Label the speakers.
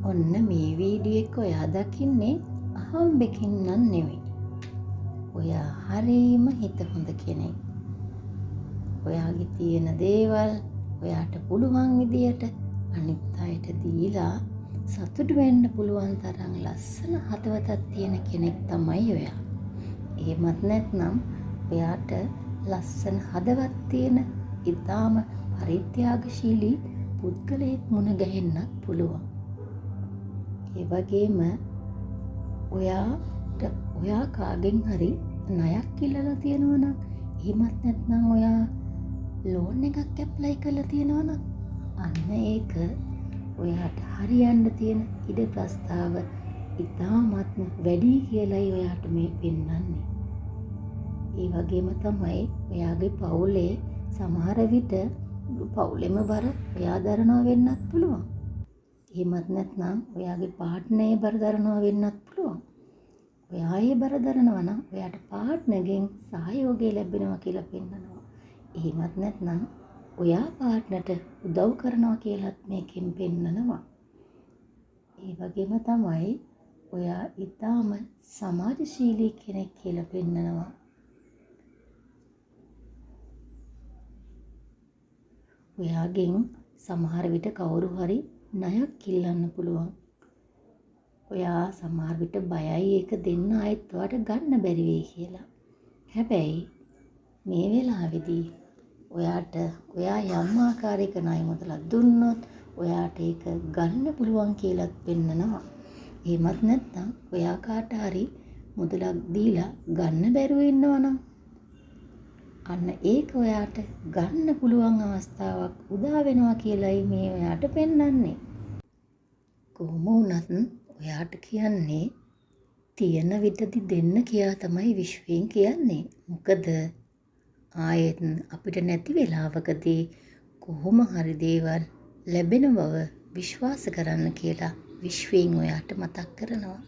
Speaker 1: ඔන්න මේ වීඩියෝ එක ඔයා දකින්නේ අහම්බෙකින් නම් නෙවෙයි. ඔයා හරීම හිත හොඳ කෙනෙක්. ඔයාගේ තියෙන දේවල් ඔයාට පුළුවන් විදියට අනිත් අයට දීලා සතුටු වෙන්න පුළුවන් තරම් ලස්සන හදවතක් තියෙන කෙනෙක් තමයි ඔයා. එහෙමත් නැත්නම් ඔයාට ලස්සන හදවත් තියෙන ඉතාම පරිත්‍යාගශීලී පුද්ගලයෙක් මුණ ගැහෙන්නත් පුළුවන්. ඒ වගේම ඔයා කාගෙන් හරි ණයක් ඉල්ලලා තියෙනවා නම් එහෙමත් නැත්නම් ඔයා ලෝන් එකක් ඇප්ලයි කරලා තියෙනවා නම් අන්න ඒක ඔයාට හරියන්න තියෙන ඉඩ ප්‍රස්තාව ඉතාමත්ම වැඩි කියලායි ඔයාට මේ පෙන්වන්නේ. ඒ වගේම තමයි ඔයාගේ පවුලේ සමහර විට පවුලෙම බර ඔයා දරනවා වෙන්නත් පුළුවන්. එහෙමත් නැත්නම් ඔයාගේ පාර්ට්නර්ගේ බර දරනවා වෙන්නත් පුළුවන්. ඔයා ඒ බර දරනවා නම් ඔයාට පාර්ට්නර්ගෙන් සහයෝගය ලැබෙනවා කියලා පෙන්නනවා. එහෙමත් නැත්නම් ඔයා පාර්ට්නර්ට උදව් කරනවා කියලාත් මේකෙන් පෙන්නනවා. ඒ වගේම තමයි ඔයා ඊටාම සමාජශීලී කෙනෙක් කියලා පෙන්නනවා. ඔයාගෙන් සමහර විට කවුරු හරි ණයක් ඉල්ලන්න පුළුවන්. ඔයා සමහර විට බයයි ඒක දෙන්න ආයෙත් ඔයාට ගන්න බැරි වෙයි කියලා. හැබැයි මේ වෙලාවේදී ඔයාට ඔයා යම් ආකාරයක ණය මුදලක් දුන්නොත් ඔයාට ඒක ගන්න පුළුවන් කියලාත් පෙන්නනවා. එහෙමත් නැත්නම් ඔයා කාට හරි මුදලක් දීලා ගන්න බැරුව ඉන්නවනම් අන්න ඒක ඔයාට ගන්න පුළුවන් අවස්ථාවක් උදා වෙනවා කියලායි මේ ඔයාට පෙන්වන්නේ. කොහොම වුණත් ඔයාට කියන්නේ තියෙන විටදි දෙන්න කියලා තමයි විශ්වයෙන් කියන්නේ. මොකද ආයෙත් අපිට නැති වෙලාවකදී කොහොම හරි දේවල් ලැබෙන බව විශ්වාස කරන්න කියලා විශ්වයෙන් ඔයාට මතක් කරනවා.